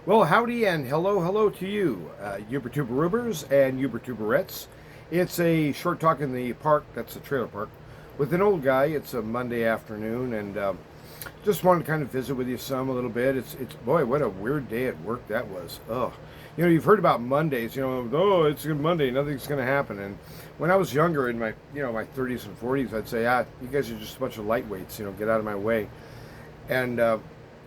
Well, howdy and hello to you, Ubertuberubers and Ubertuberettes. It's a short talk in the park, that's a trailer park, with an old guy. It's a Monday afternoon, and just wanted to kind of visit with you a little bit. It's boy, what a weird day at work that was. Oh, you've heard about Mondays. Oh, it's a Monday, nothing's going to happen. And when I was younger, in my my 30s and 40s, I'd say, you guys are just a bunch of lightweights. Get out of my way. And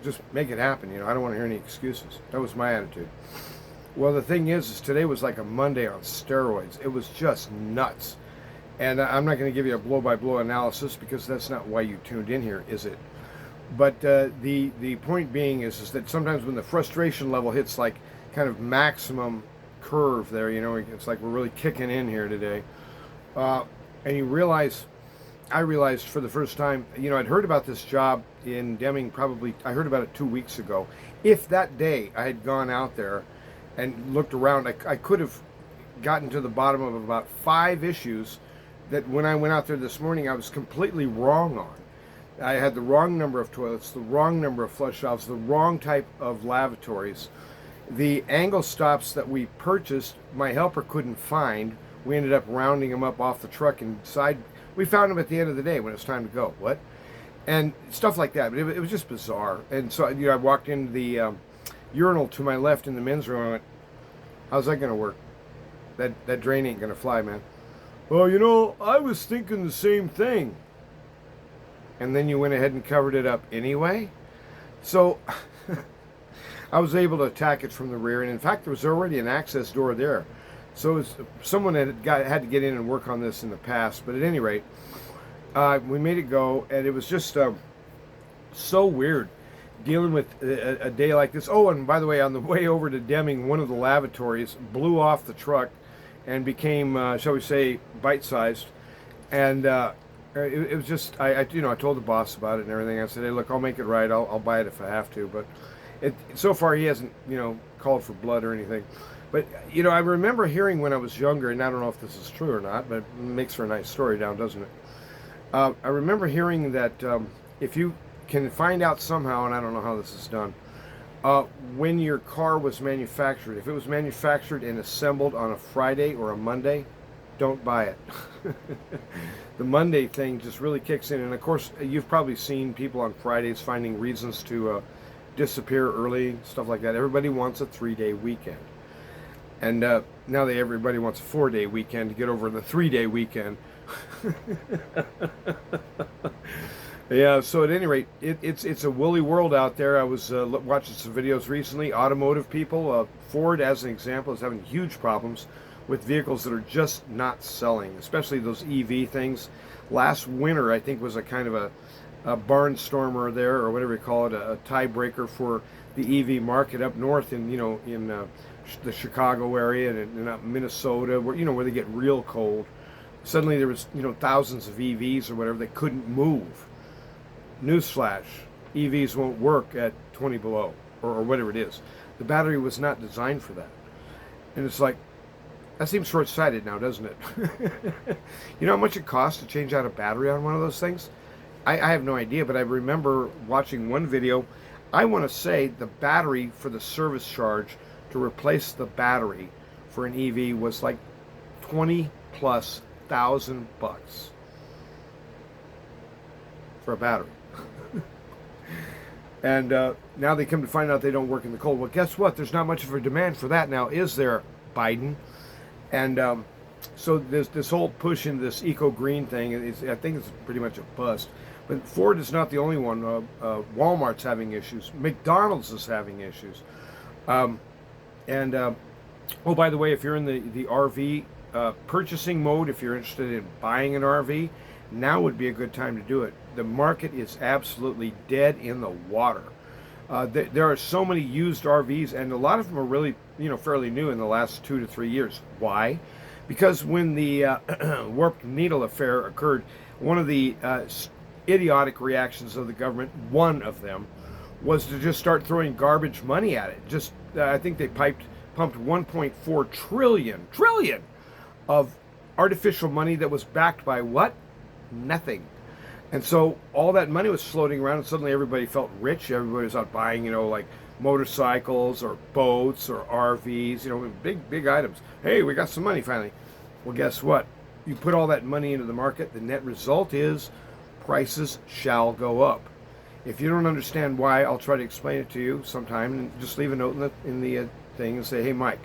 just make it happen. I don't want to hear any excuses. That was my attitude. Well, the thing is today was like a Monday on steroids. It was just nuts. And I'm not going to give you a blow-by-blow analysis because that's not why you tuned in here, is it? But the point being is that sometimes when the frustration level hits like kind of maximum curve there, it's like we're really kicking in here today. And you realize I realized for the first time, I'd heard about this job in Deming probably, I heard about it 2 weeks ago. If that day I had gone out there and looked around, I could have gotten to the bottom of about 5 issues that when I went out there this morning, I was completely wrong on. I had the wrong number of toilets, the wrong number of flush valves, the wrong type of lavatories. The angle stops that we purchased, my helper couldn't find. We ended up rounding them up off the truck and we found them at the end of the day when it was time to go. What? And stuff like that. But it was just bizarre. And so, I walked into the urinal to my left in the men's room. I went, how's that going to work? That drain ain't going to fly, man. Well, I was thinking the same thing. And then you went ahead and covered it up anyway. So I was able to attack it from the rear. And in fact, there was already an access door there. So someone had to get in and work on this in the past. But at any rate, we made it go, and it was just so weird dealing with a day like this. Oh, and by the way, on the way over to Deming, one of the lavatories blew off the truck and became, shall we say, bite-sized. And it was just, I told the boss about it and everything. I said, hey, look, I'll make it right. I'll buy it if I have to. But so far, he hasn't, called for blood or anything. But, I remember hearing when I was younger, and I don't know if this is true or not, but it makes for a nice story down, doesn't it? I remember hearing that if you can find out somehow, and I don't know how this is done, when your car was manufactured, if it was manufactured and assembled on a Friday or a Monday, don't buy it. The Monday thing just really kicks in. And, of course, you've probably seen people on Fridays finding reasons to disappear early, stuff like that. Everybody wants a 3-day weekend. And now everybody wants a 4-day weekend to get over the 3-day weekend. Yeah, so at any rate, it's a woolly world out there. I was watching some videos recently. Automotive people, Ford as an example, is having huge problems with vehicles that are just not selling, especially those EV things. Last winter, I think, was a kind of a barnstormer there, or whatever you call it, a tiebreaker for the EV market up north in the Chicago area and up Minnesota, where they get real cold. Suddenly there was thousands of EVs or whatever that couldn't move. Newsflash: EVs won't work at 20 below or whatever it is. The battery was not designed for that, and it's like that seems short-sighted now, doesn't it? You know how much it costs to change out a battery on one of those things? I have no idea, but I remember watching one video. I want to say the battery for the service charge to replace the battery for an EV was like $20,000+ for a battery. And now they come to find out they don't work in the cold. Well, guess what? There's not much of a demand for that now, is there, Biden? And so there's this whole push into this eco-green thing. I think it's pretty much a bust. But Ford is not the only one. Walmart's having issues. McDonald's is having issues. Oh, by the way, if you're in the RV purchasing mode, if you're interested in buying an RV, now would be a good time to do it. The market is absolutely dead in the water. There are so many used RVs, and a lot of them are really, fairly new in the last 2 to 3 years. Why? Because when the warped needle affair occurred, one of the idiotic reactions of the government, one of them, was to just start throwing garbage money at it. I think they pumped 1.4 trillion of artificial money that was backed by what? Nothing. And so all that money was floating around, and suddenly everybody felt rich. Everybody was out buying, like motorcycles or boats or RVs, big items. Hey, we got some money finally. Well, guess what? You put all that money into the market, the net result is prices shall go up. If you don't understand why, I'll try to explain it to you sometime, and just leave a note in the thing and say, hey, Mike,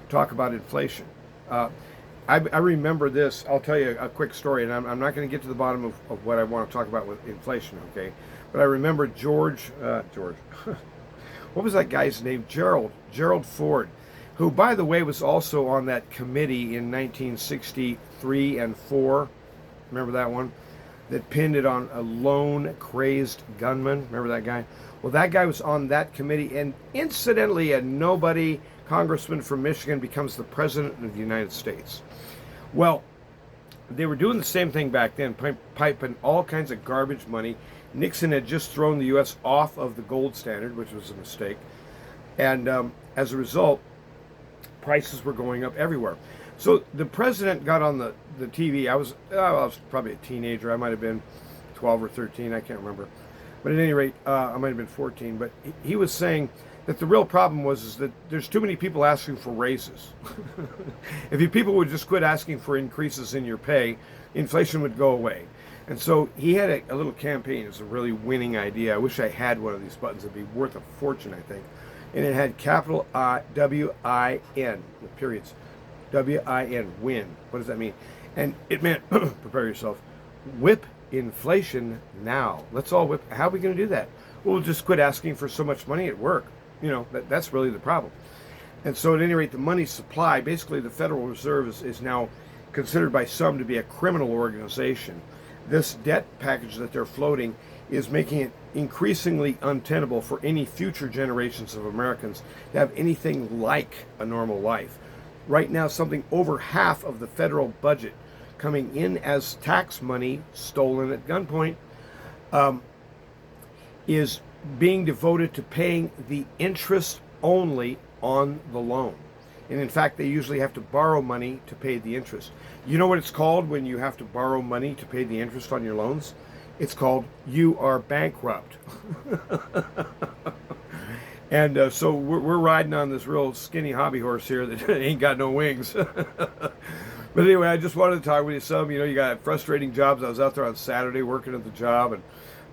talk about inflation. I remember this. I'll tell you a quick story, and I'm not going to get to the bottom of what I want to talk about with inflation, okay? But I remember George, what was that guy's name? Gerald Ford, who, by the way, was also on that committee in 1963 and 4. Remember that one? That pinned it on a lone crazed gunman. Remember that guy? Well, that guy was on that committee, and incidentally, a nobody congressman from Michigan becomes the president of the United States. Well, they were doing the same thing back then, piping all kinds of garbage money. Nixon had just thrown the U.S. off of the gold standard, which was a mistake, and as a result, prices were going up everywhere. So the president got on the TV. I was probably a teenager. I might have been 12 or 13. I can't remember. But at any rate, I might have been 14. But he was saying that the real problem is that there's too many people asking for raises. If people would just quit asking for increases in your pay, inflation would go away. And so he had a little campaign. It's a really winning idea. I wish I had one of these buttons. It'd be worth a fortune, I think. And it had capital W-I-N, with periods. W-I-N, win. What does that mean? And it meant, prepare yourself, whip inflation now. Let's all whip. How are we going to do that? Well, we'll just quit asking for so much money at work. That's really the problem. And so at any rate, the money supply, basically the Federal Reserve is now considered by some to be a criminal organization. This debt package that they're floating is making it increasingly untenable for any future generations of Americans to have anything like a normal life. Right now, something over half of the federal budget coming in as tax money stolen at gunpoint is being devoted to paying the interest only on the loan. And in fact, they usually have to borrow money to pay the interest. You know what it's called when you have to borrow money to pay the interest on your loans? It's called you are bankrupt. And so we're riding on this real skinny hobby horse here that ain't got no wings. But anyway, I just wanted to talk with you some. You got frustrating jobs. I was out there on Saturday working at the job, and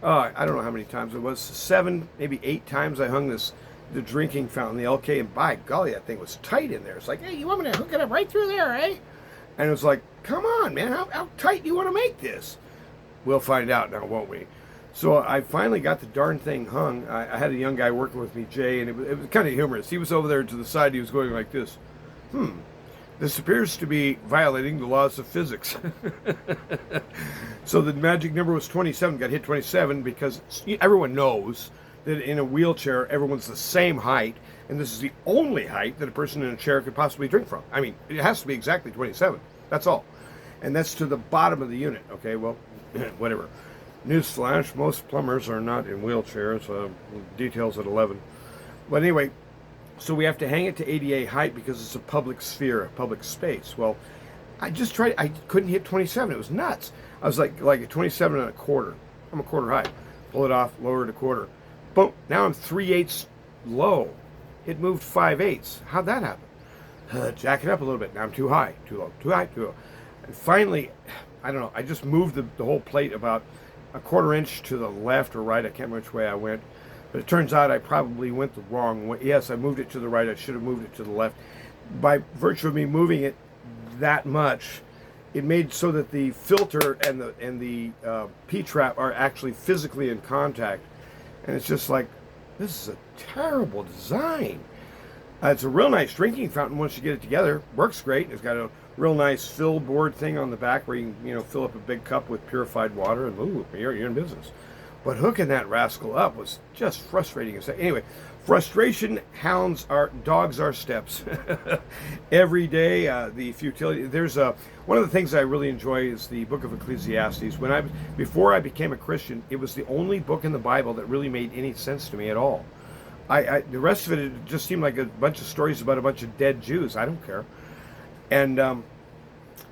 I don't know how many times it was. 7, maybe 8 times I hung the drinking fountain, the LK, and by golly, that thing was tight in there. It's like, hey, you want me to hook it up right through there, eh? And it was like, come on, man, how tight do you want to make this? We'll find out now, won't we? So I finally got the darn thing hung. I had a young guy working with me, Jay, and it was kind of humorous. He was over there to the side. He was going like this. This appears to be violating the laws of physics. So the magic number was 27. Got hit 27 because everyone knows that in a wheelchair, everyone's the same height, and this is the only height that a person in a chair could possibly drink from. I mean, it has to be exactly 27. That's all. And that's to the bottom of the unit. Okay, well, whatever. Newsflash, most plumbers are not in wheelchairs. Details at 11. But anyway, so we have to hang it to ADA height because it's a public sphere, a public space. Well, I just tried. I couldn't hit 27. It was nuts. I was like a 27 and a quarter. I'm a quarter high. Pull it off, lower it a quarter. Boom. Now I'm 3/8 low. It moved 5/8. How'd that happen? Jack it up a little bit. Now I'm too high, too low, too high, too low. And finally, I don't know. I just moved the whole plate about a quarter inch to the left or right. I can't remember which way I went. But it turns out I probably went the wrong way. Yes, I moved it to the right. I should have moved it to the left. By virtue of me moving it that much, it made so that the filter and the P-trap are actually physically in contact. And it's just like, this is a terrible design. It's a real nice drinking fountain once you get it together. Works great. It's got a real nice fill board thing on the back where you can fill up a big cup with purified water, and ooh, you're in business. But hooking that rascal up was just frustrating. Anyway, frustration dogs our steps. Every day, the futility. There's one of the things I really enjoy is the book of Ecclesiastes. Before I became a Christian, it was the only book in the Bible that really made any sense to me at all. The rest of it just seemed like a bunch of stories about a bunch of dead Jews. I don't care. And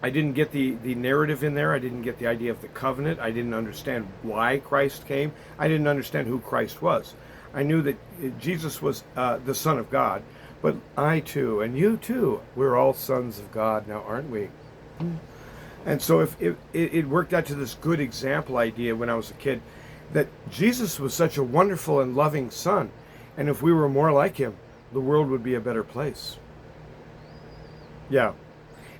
I didn't get the narrative in there. I didn't get the idea of the covenant. I didn't understand why Christ came. I didn't understand who Christ was. I knew that Jesus was the Son of God, but I too, and you too, we're all sons of God now, aren't we? And so if it worked out to this good example idea when I was a kid, that Jesus was such a wonderful and loving son, and if we were more like him, the world would be a better place. Yeah.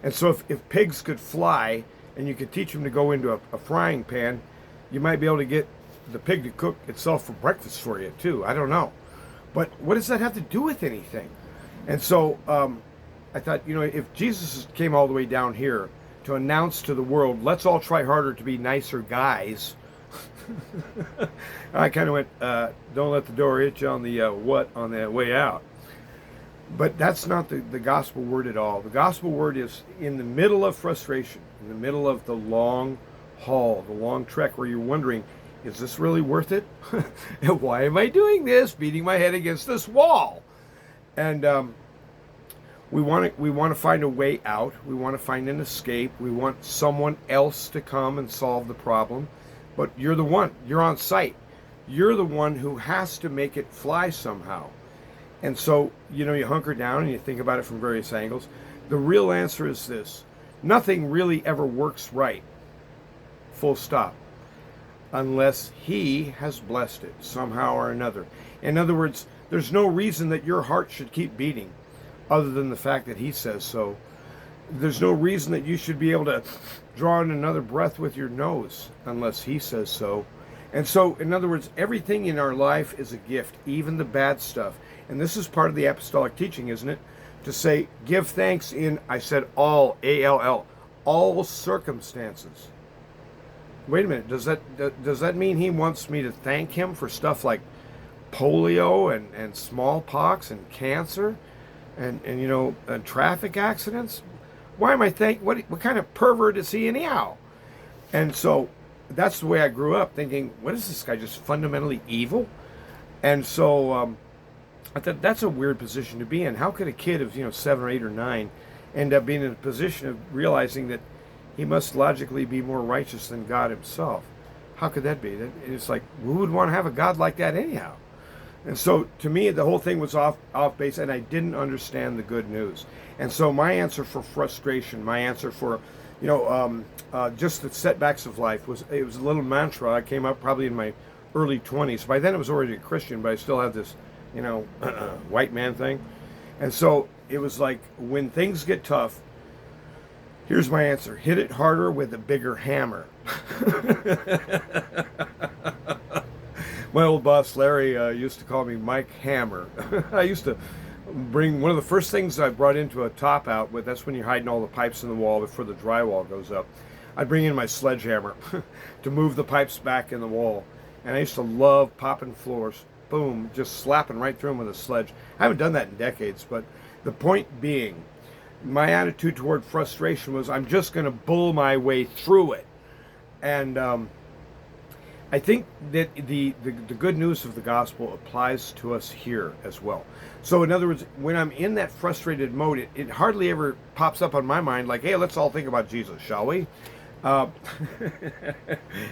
And so if pigs could fly and you could teach them to go into a frying pan, you might be able to get the pig to cook itself for breakfast for you too. I don't know. But what does that have to do with anything? And so I thought, if Jesus came all the way down here to announce to the world, let's all try harder to be nicer guys. I kind of went, don't let the door hit you on the what on the way out. But that's not the gospel word at all. The gospel word is in the middle of frustration, in the middle of the long haul, the long trek where you're wondering, is this really worth it? And why am I doing this, beating my head against this wall? And we want to find a way out. We want to find an escape. We want someone else to come and solve the problem. But you're the one. You're on site. You're the one who has to make it fly somehow. And so, you hunker down and you think about it from various angles. The real answer is this. Nothing really ever works right. Full stop. Unless he has blessed it somehow or another. In other words, there's no reason that your heart should keep beating other than the fact that he says so. There's no reason that you should be able to draw in another breath with your nose unless he says so. And so, in other words, everything in our life is a gift, even the bad stuff. And this is part of the apostolic teaching, isn't it? To say, give thanks in, I said all, A-L-L, all circumstances. Wait a minute, does that mean he wants me to thank him for stuff like polio and smallpox and cancer and traffic accidents? Why am I what kind of pervert is he anyhow? And so that's the way I grew up, thinking, what is this guy, just fundamentally evil? And so I thought that's a weird position to be in. How could a kid of 7 or 8 or 9 end up being in a position of realizing that he must logically be more righteous than God himself? How could that be? It's like, who would want to have a God like that anyhow? And so to me, the whole thing was off base, and I didn't understand the good news. And so my answer for frustration, my answer for just the setbacks of life was a little mantra. I came up probably in my early 20s. By then I was already a Christian, but I still had this white man thing. And so it was like, when things get tough, here's my answer: hit it harder with a bigger hammer. My old boss Larry used to call me Mike Hammer. I used to bring one of the first things I brought into a top out with. That's when you're hiding all the pipes in the wall before the drywall goes up. I'd bring in my sledgehammer to move the pipes back in the wall. And I used to love popping floors. Boom, just slapping right through them with a sledge. I haven't done that in decades, but the point being, my attitude toward frustration was, I'm just going to bull my way through it. And I think that the good news of the gospel applies to us here as well. So in other words, when I'm in that frustrated mode, it hardly ever pops up on my mind like, hey, let's all think about Jesus, shall we?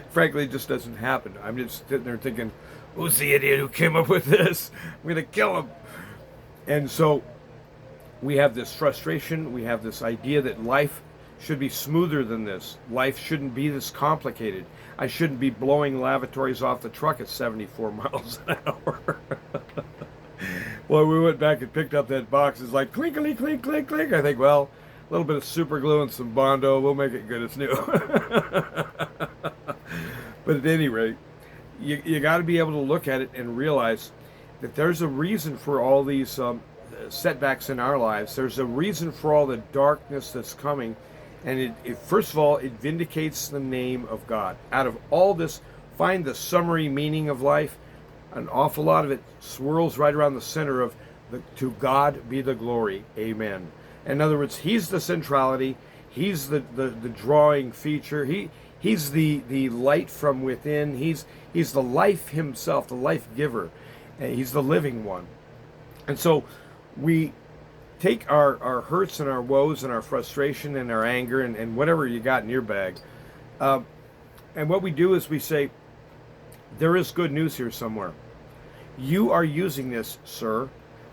Frankly, it just doesn't happen. I'm just sitting there thinking, who's the idiot who came up with this? I'm going to kill him. And so we have this frustration. We have this idea that life should be smoother than this. Life shouldn't be this complicated. I shouldn't be blowing lavatories off the truck at 74 miles an hour. Well, we went back and picked up that box. It's like clinkily, clink, clink, clink. I think, well, a little bit of super glue and some Bondo, we'll make it good as new. But at any rate, you got to be able to look at it and realize that there's a reason for all these setbacks in our lives. There's a reason for all the darkness that's coming. And it first of all, it vindicates the name of God. Out of all this, find the summary meaning of life. An awful lot of it swirls right around the center of to God be the glory. Amen. In other words, he's the centrality. He's the drawing feature. He's the light from within. He's the life himself, the life giver. He's the living one. And so we take our hurts and our woes and our frustration and our anger and whatever you got in your bag. And what we do is we say, there is good news here somewhere. You are using this, sir,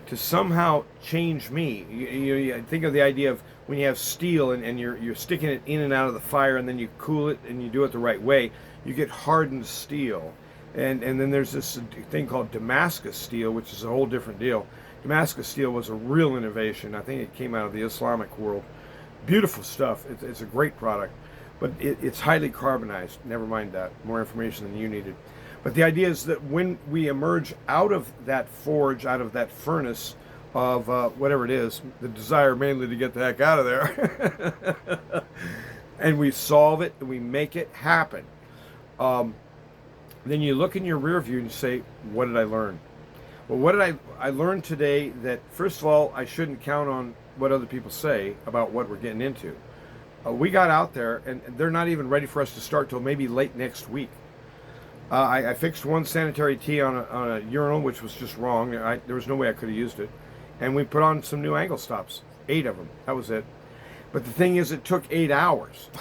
to somehow change me. You think of the idea of when you have steel and you're sticking it in and out of the fire, and then you cool it and you do it the right way, you get hardened steel. And then there's this thing called Damascus steel, which is a whole different deal. Damascus steel was a real innovation. I think it came out of the Islamic world. Beautiful stuff. It's a great product, but it's highly carbonized. Never mind that. More information than you needed. But the idea is that when we emerge out of that forge, out of that furnace of whatever it is, the desire mainly to get the heck out of there, and we solve it and we make it happen, then you look in your rear view and you say, what did I learn? Well, what did I learned today? That first of all, I shouldn't count on what other people say about what we're getting into. We got out there, and they're not even ready for us to start till maybe late next week. I fixed one sanitary tee on a urinal, which was just wrong. There was no way I could have used it. And we put on some new angle stops, 8 of them. That was it. But the thing is, it took 8 hours.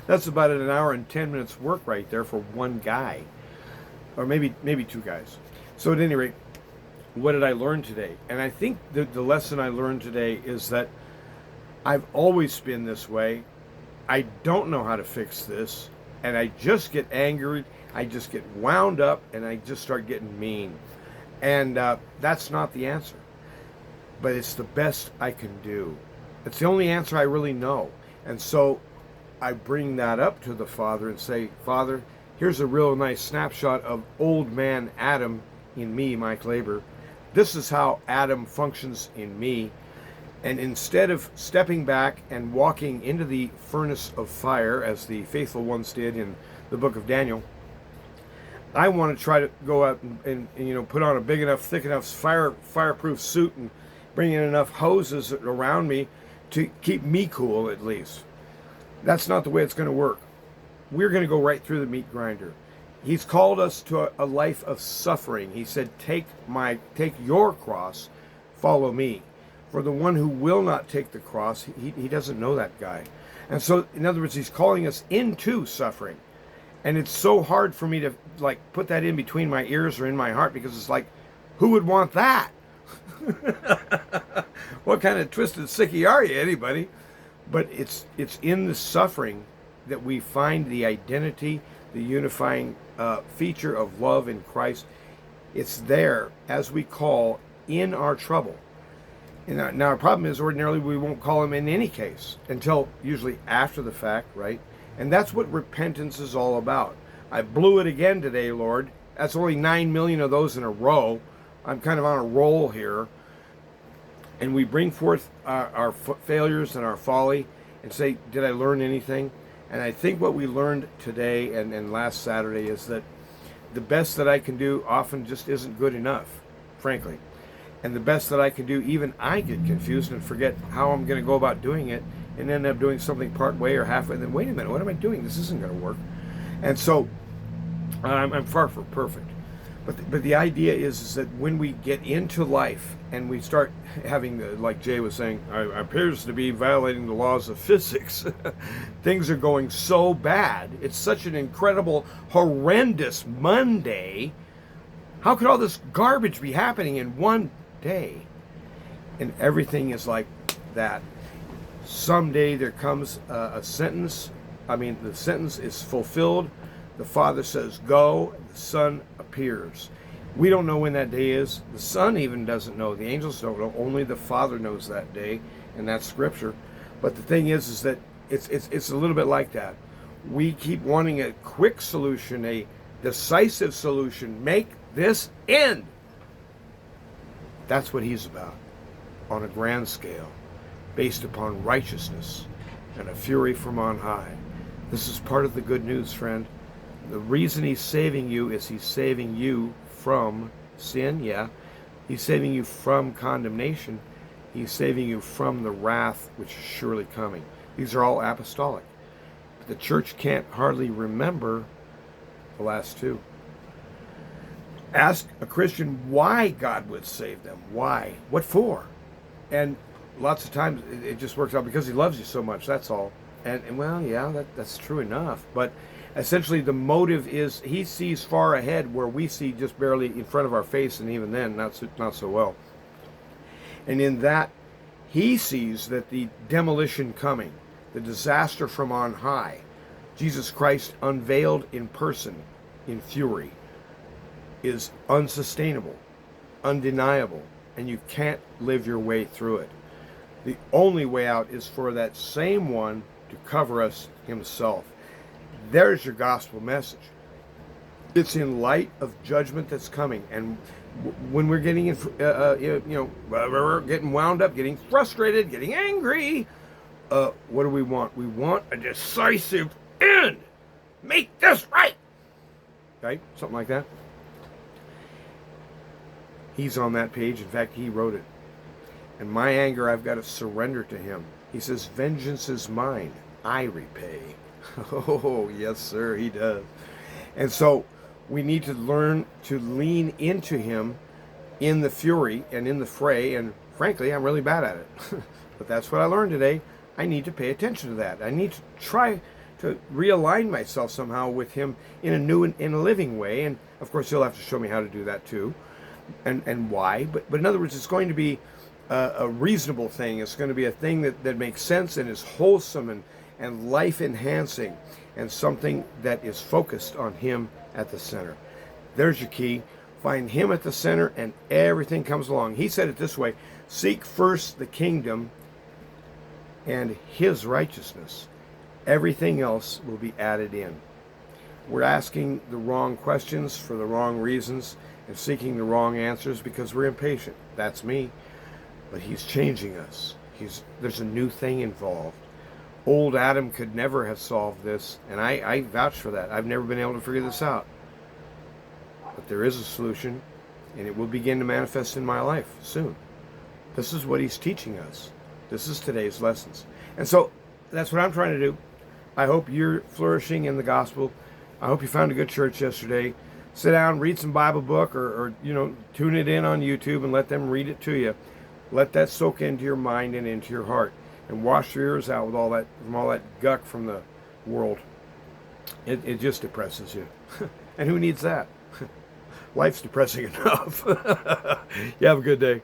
That's about an hour and 10 minutes work right there for one guy. Or maybe 2 guys. So at any rate, what did I learn today? And I think the lesson I learned today is that I've always been this way. I don't know how to fix this. And I just get angered, I just get wound up, and I just start getting mean. And that's not the answer. But it's the best I can do. It's the only answer I really know. And so I bring that up to the Father and say, Father, here's a real nice snapshot of old man Adam in me, Mike Labor. This is how Adam functions in me. And instead of stepping back and walking into the furnace of fire, as the faithful ones did in the book of Daniel, I want to try to go out and put on a big enough, thick enough fireproof suit and bring in enough hoses around me to keep me cool at least. That's not the way it's going to work. We're going to go right through the meat grinder. He's called us to a life of suffering. He said, take your cross, follow me. For the one who will not take the cross, he doesn't know that guy. And so, in other words, he's calling us into suffering. And it's so hard for me to put that in between my ears or in my heart, because it's like, who would want that? What kind of twisted sickie are you, anybody? But it's in the suffering that we find the identity, the unifying feature of love in Christ. It's there as we call in our trouble. Now, our problem is ordinarily we won't call him in any case until usually after the fact, right? And that's what repentance is all about. I blew it again today, Lord. That's only 9 million of those in a row. I'm kind of on a roll here. And we bring forth our failures and our folly and say, did I learn anything? And I think what we learned today and last Saturday is that the best that I can do often just isn't good enough, frankly. And the best that I can do, even I get confused and forget how I'm going to go about doing it and end up doing something part way or halfway. And then, wait a minute, what am I doing? This isn't going to work. And so I'm far from perfect. But the idea is that when we get into life and we start having, like Jay was saying, appears to be violating the laws of physics, things are going so bad. It's such an incredible, horrendous Monday. How could all this garbage be happening in one day? And everything is like that. Someday there comes a sentence. The sentence is fulfilled. The Father says, go. The Son appears. We don't know when that day is. The Son even doesn't know. The angels don't know. Only the Father knows that day, and that's Scripture. But the thing is that it's a little bit like that. We keep wanting a quick solution, a decisive solution. Make this end. That's what he's about on a grand scale, based upon righteousness and a fury from on high. This is part of the good news, friend. The reason he's saving you is he's saving you from sin, yeah. He's saving you from condemnation. He's saving you from the wrath which is surely coming. These are all apostolic. But the church can't hardly remember the last two. Ask a Christian why God would save them. Why? What for? And lots of times it just works out because he loves you so much, that's all. And well, yeah, that's true enough. But Essentially, the motive is he sees far ahead where we see just barely in front of our face, and even then, not so well. And in that, he sees that the demolition coming, the disaster from on high, Jesus Christ unveiled in person, in fury, is unsustainable, undeniable, and you can't live your way through it. The only way out is for that same one to cover us himself. There's your gospel message. It's in light of judgment that's coming, and when we're getting we're getting wound up, getting frustrated, getting angry, what do we want? We want a decisive end. Make this right. Right? Something like that. He's on that page. In fact, he wrote it. And my anger, I've got to surrender to him. He says, vengeance is mine. I repay. Oh, yes, sir, he does. And so we need to learn to lean into him in the fury and in the fray. And frankly, I'm really bad at it. But that's what I learned today. I need to pay attention to that. I need to try to realign myself somehow with him in a new and in a living way. And of course, he'll have to show me how to do that too, and why. But in other words, it's going to be a reasonable thing. It's going to be a thing that makes sense and is wholesome and life enhancing, and something that is focused on him at the center. There's your key. Find him at the center and everything comes along. He said it this way: seek first the kingdom and his righteousness. Everything else will be added in. We're asking the wrong questions for the wrong reasons and seeking the wrong answers because we're impatient. That's me. But he's changing us. There's a new thing involved. Old Adam could never have solved this, and I vouch for that. I've never been able to figure this out. But there is a solution, and it will begin to manifest in my life soon. This is what he's teaching us. This is today's lessons. And so that's what I'm trying to do. I hope you're flourishing in the gospel. I hope you found a good church yesterday. Sit down, read some Bible book, or tune it in on YouTube and let them read it to you. Let that soak into your mind and into your heart, and wash your ears out with all that guck from the world. It just depresses you. And who needs that? Life's depressing enough. You have a good day.